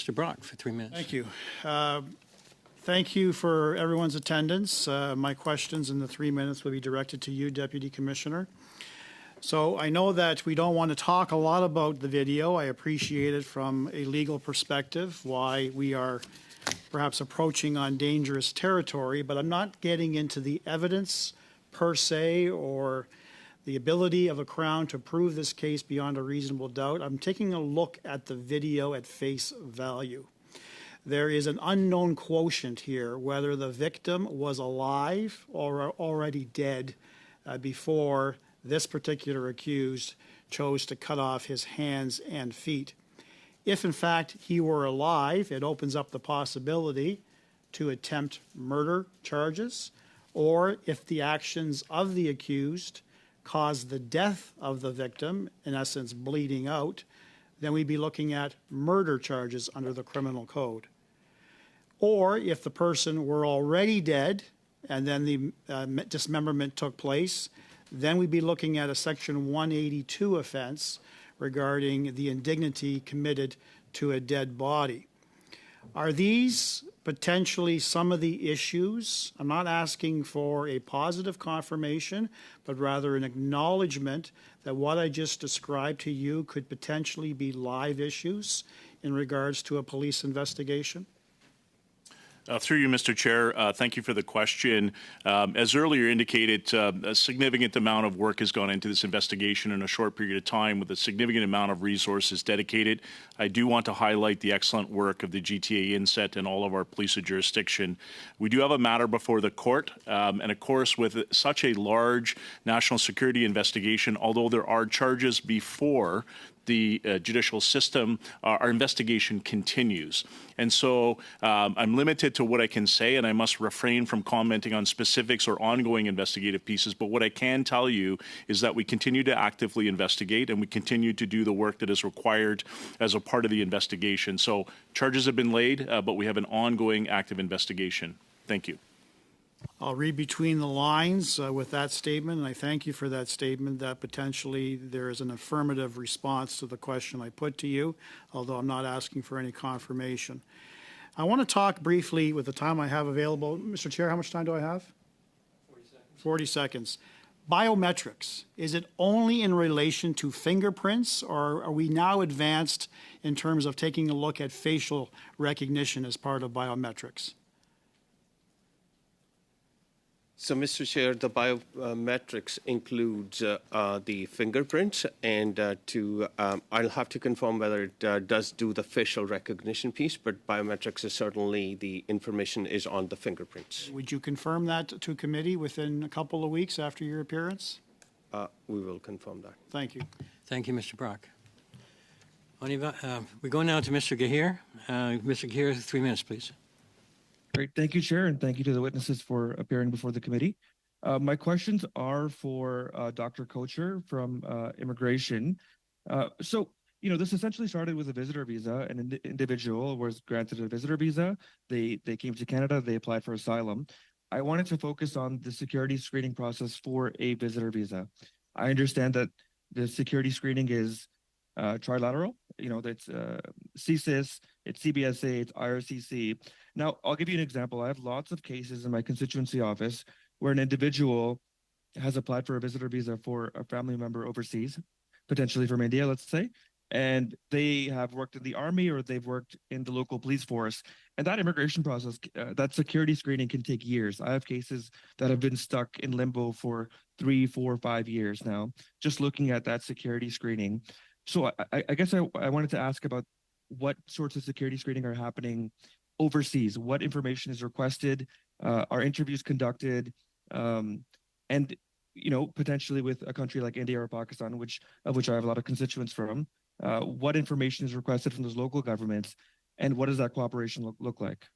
Mr. Brock for 3 minutes. Thank you. Thank you for everyone's attendance. My questions in the 3 minutes will be directed to you, Deputy Commissioner. So I know that we don't want to talk a lot about the video. I appreciate it from a legal perspective, why we are perhaps approaching on dangerous territory, but I'm not getting into the evidence per se or the ability of a Crown to prove this case beyond a reasonable doubt. I'm taking a look at the video at face value. There is an unknown quotient here, whether the victim was alive or already dead before this particular accused chose to cut off his hands and feet. If in fact he were alive, it opens up the possibility to attempt murder charges, or if the actions of the accused caused the death of the victim, in essence bleeding out, then we'd be looking at murder charges under the criminal code. Or if the person were already dead and then the dismemberment took place, then we'd be looking at a Section 182 offense regarding the indignity committed to a dead body. Are these potentially some of the issues? I'm not asking for a positive confirmation, but rather an acknowledgement that what I just described to you could potentially be live issues in regards to a police investigation? Through you, Mr. Chair, thank you for the question. As earlier indicated, a significant amount of work has gone into this investigation in a short period of time with a significant amount of resources dedicated. I do want to highlight the excellent work of the GTA Inset and all of our police of jurisdiction. We do have a matter before the court, and of course, with such a large national security investigation, although there are charges before the judicial system, our investigation continues. And so I'm limited to what I can say, and I must refrain from commenting on specifics or ongoing investigative pieces. But what I can tell you is that we continue to actively investigate, and we continue to do the work that is required as a part of the investigation. So charges have been laid, but we have an ongoing active investigation. Thank you. I'll read between the lines with that statement, and I thank you for that statement, that potentially there is an affirmative response to the question I put to you, although I'm not asking for any confirmation. I want to talk briefly with the time I have available. Mr. Chair, how much time do I have? 40 seconds. 40 seconds. Biometrics, is it only in relation to fingerprints, or are we now advanced in terms of taking a look at facial recognition as part of biometrics? So, Mr. Chair, the biometrics includes the fingerprints, and I'll have to confirm whether it does do the facial recognition piece, but biometrics is certainly the information is on the fingerprints. Would you confirm that to committee within a couple of weeks after your appearance? We will confirm that. Thank you. Thank you, Mr. Brock. We go now to Mr. Gahir. Mr. Gahir, 3 minutes, please. Great. Thank you, Chair, and thank you to the witnesses for appearing before the committee. My questions are for Dr. Kocher from Immigration. This essentially started with a visitor visa. An individual was granted a visitor visa. They came to Canada. They applied for asylum. I wanted to focus on the security screening process for a visitor visa. I understand that the security screening is trilateral. That's CSIS, it's CBSA, it's IRCC. Now, I'll give you an example. I have lots of cases in my constituency office where an individual has applied for a visitor visa for a family member overseas, potentially from India, let's say, and they have worked in the army or they've worked in the local police force. And that immigration process, that security screening can take years. I have cases that have been stuck in limbo for 3, 4, 5 years now, just looking at that security screening. So I guess I wanted to ask about what sorts of security screening are happening overseas. What information is requested? Are interviews conducted? And potentially with a country like India or Pakistan, of which I have a lot of constituents from, what information is requested from those local governments, and what does that cooperation look like?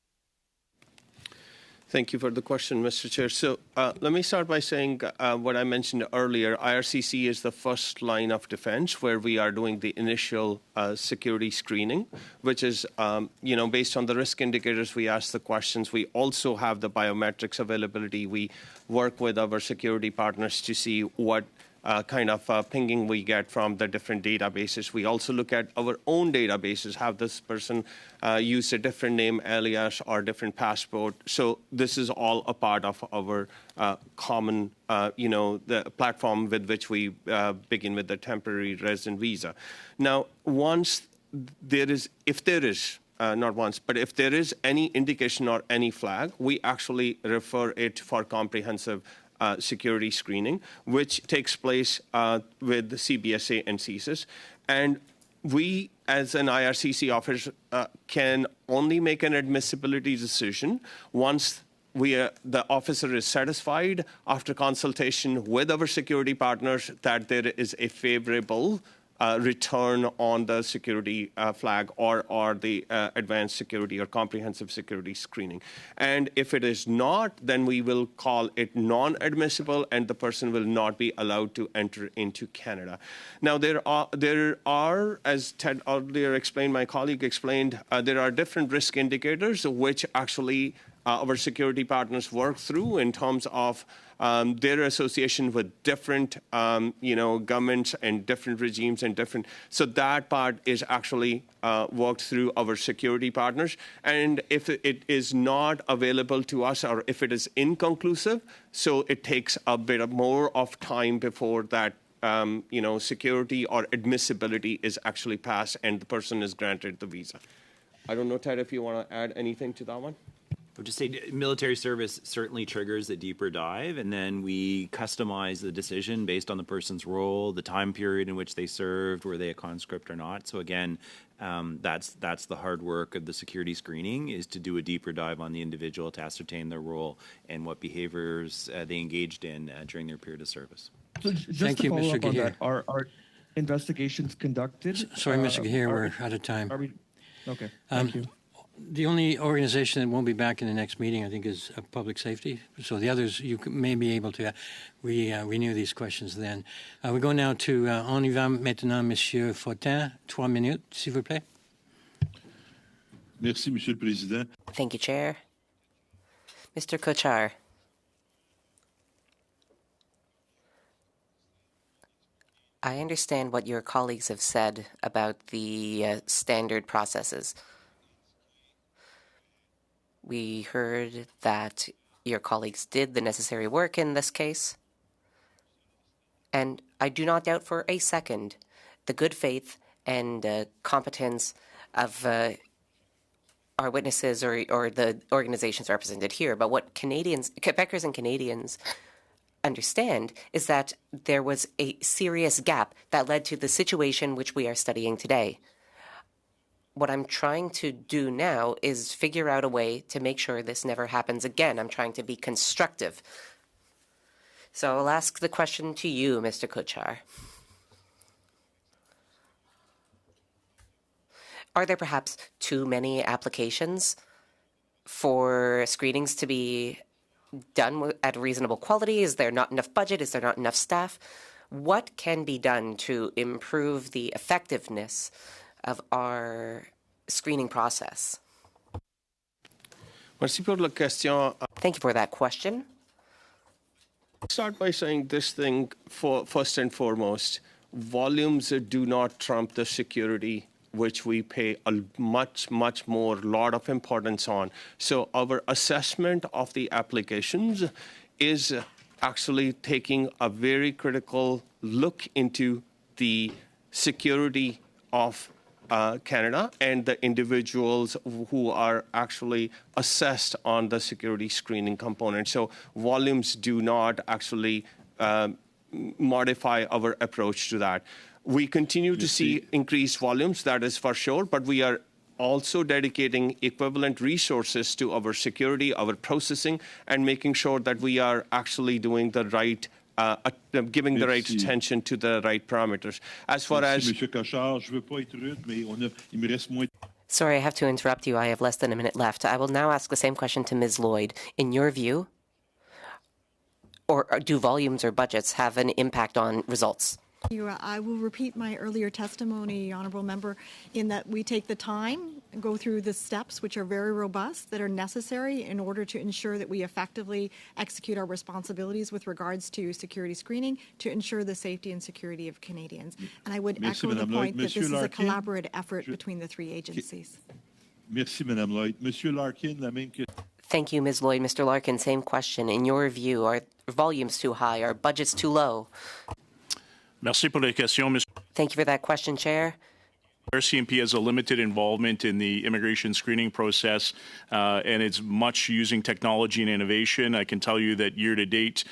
Thank you for the question, Mr. Chair. So let me start by saying what I mentioned earlier. IRCC is the first line of defense where we are doing the initial security screening, which is, based on the risk indicators, we ask the questions. We also have the biometrics availability. We work with our security partners to see what kind of pinging we get from the different databases. We also look at our own databases. Have this person used a different name, alias, or different passport? So this is all a part of our common, the platform with which we begin with the temporary resident visa. Now, once there is, if there is, not once, but if there is any indication or any flag, we actually refer it for comprehensive security screening, which takes place with the CBSA and CSIS. And we, as an IRCC officer, can only make an admissibility decision once the officer is satisfied after consultation with our security partners that there is a favorable return on the security flag or the advanced security or comprehensive security screening. And if it is not, then we will call it non-admissible and the person will not be allowed to enter into Canada. Now, there are, as Ted earlier explained, my colleague explained, there are different risk indicators which actually our security partners work through in terms of their association with different, governments and different regimes and different. So that part is actually worked through our security partners. And if it is not available to us or if it is inconclusive, so it takes a bit more of time before that security or admissibility is actually passed and the person is granted the visa. I don't know, Ted, if you want to add anything to that one. I would just say military service certainly triggers a deeper dive, and then we customize the decision based on the person's role, the time period in which they served, were they a conscript or not. So again, that's the hard work of the security screening, is to do a deeper dive on the individual to ascertain their role and what behaviors they engaged in during their period of service. So just Thank to you, follow Mr. up on Gahir. that, are investigations conducted? Sorry, Mr. Gahir, we're out of time. Are we? Okay, thank you. The only organization that won't be back in the next meeting, I think, is Public Safety. So the others, you may be able to renew these questions then. We go now to, on y va maintenant, Monsieur Fortin. 3 minutes, s'il vous plaît. Merci, Monsieur le Président. Thank you, Chair. Mr. Kochar. I understand what your colleagues have said about the standard processes. We heard that your colleagues did the necessary work in this case. And I do not doubt for a second the good faith and competence of our witnesses or the organizations represented here. But what Quebecers and Canadians understand is that there was a serious gap that led to the situation which we are studying today. What I'm trying to do now is figure out a way to make sure this never happens again. I'm trying to be constructive. So I'll ask the question to you, Mr. Kochar. Are there perhaps too many applications for screenings to be done at a reasonable quality? Is there not enough budget? Is there not enough staff? What can be done to improve the effectiveness of our screening process? Merci pour la question. Thank you for that question. Start by saying this thing first and foremost. Volumes do not trump the security, which we pay a much more lot of importance on. So our assessment of the applications is actually taking a very critical look into the security of Canada and the individuals who are actually assessed on the security screening component. So volumes do not actually modify our approach to that. We continue to see increased volumes, that is for sure, but we are also dedicating equivalent resources to our security, our processing, and making sure that we are actually doing the right giving the right attention to the right parameters. As far as Monsieur Cochard, je veux pas être rude, mais il me reste moins. Sorry, I have to interrupt you. I have less than a minute left. I will now ask the same question to Ms. Lloyd. In your view, or do volumes or budgets have an impact on results? I will repeat my earlier testimony, Honourable Member, in that we take the time go through the steps, which are very robust, that are necessary in order to ensure that we effectively execute our responsibilities with regards to security screening to ensure the safety and security of Canadians. And I would Merci, echo the Madame Lloyd. point that Monsieur this is a Larkin? collaborative effort between the three agencies. Merci, Madame Lloyd. Monsieur Larkin, la même question. Thank you, Ms. Lloyd. Mr. Larkin, same question. In your view, are volumes too high? Are budgets too low? Merci pour la question, Mr. Thank you for that question, Chair. RCMP has a limited involvement in the immigration screening process, and it's much using technology and innovation. I can tell you that year to date,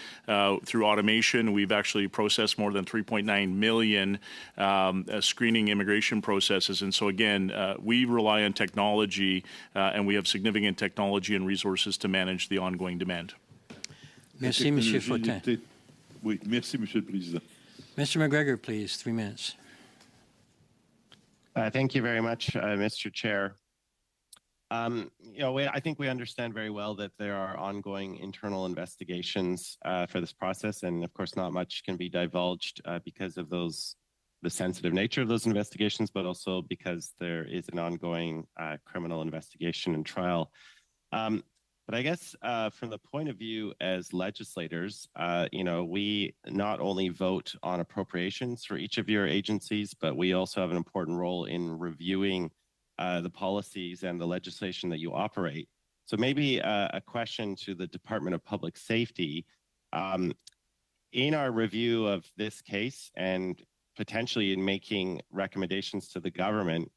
through automation, we've actually processed more than 3.9 million screening immigration processes. And so, again, we rely on technology, and we have significant technology and resources to manage the ongoing demand. Merci, Monsieur Fortin. Oui, merci, Monsieur le Président. Mr. McGregor, please, 3 minutes. Thank you very much, Mr. Chair. I think we understand very well that there are ongoing internal investigations for this process, and of course, not much can be divulged because of the sensitive nature of those investigations, but also because there is an ongoing criminal investigation and trial. But I guess from the point of view as legislators, we not only vote on appropriations for each of your agencies, but we also have an important role in reviewing the policies and the legislation that you operate. So maybe a question to the Department of Public Safety. In our review of this case and potentially in making recommendations to the government,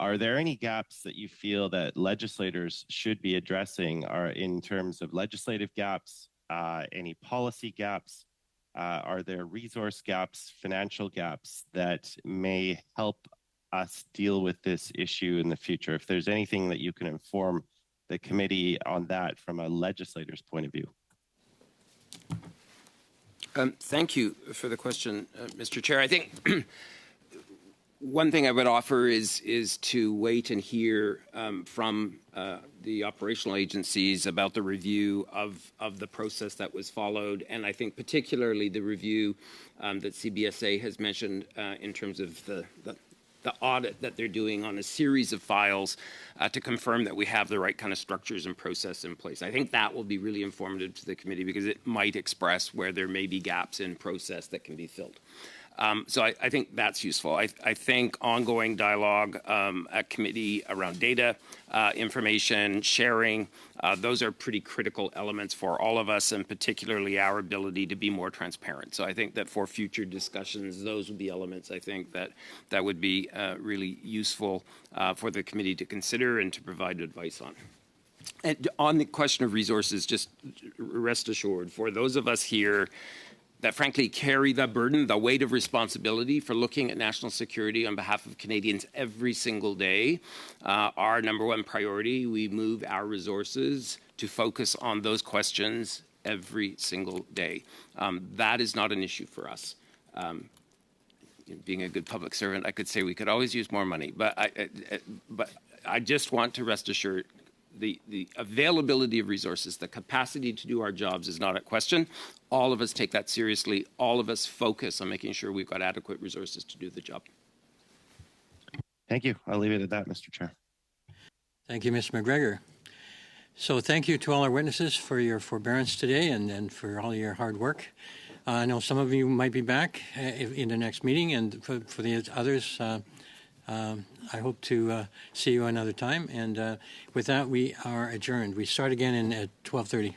are there any gaps that you feel that legislators should be addressing in terms of legislative gaps, any policy gaps? Are there resource gaps, financial gaps that may help us deal with this issue in the future? If there's anything that you can inform the committee on that from a legislator's point of view. Thank you for the question, Mr. Chair. I think one thing I would offer is to wait and hear from the operational agencies about the review of the process that was followed, and I think particularly the review that CBSA has mentioned in terms of the audit that they're doing on a series of files to confirm that we have the right kind of structures and process in place. I think that will be really informative to the committee because it might express where there may be gaps in process that can be filled. So I think that's useful. I think ongoing dialogue at committee around data, information, sharing, those are pretty critical elements for all of us, and particularly our ability to be more transparent. So I think that for future discussions, those would be elements I think that would be really useful for the committee to consider and to provide advice on. And on the question of resources, just rest assured, for those of us here that frankly carry the burden, the weight of responsibility for looking at national security on behalf of Canadians every single day, our number one priority, we move our resources to focus on those questions every single day. That is not an issue for us. Being a good public servant, I could say we could always use more money, but I just want to rest assured the availability of resources, the capacity to do our jobs is not at question. All of us take that seriously. All of us focus on making sure we've got adequate resources to do the job. Thank you. I'll leave it at that, Mr. Chair. Thank you, Mr. McGregor. So thank you to all our witnesses for your forbearance today and for all your hard work. I know some of you might be back in the next meeting, and for the others, I hope to see you another time. And with that, we are adjourned. We start again at 12:30.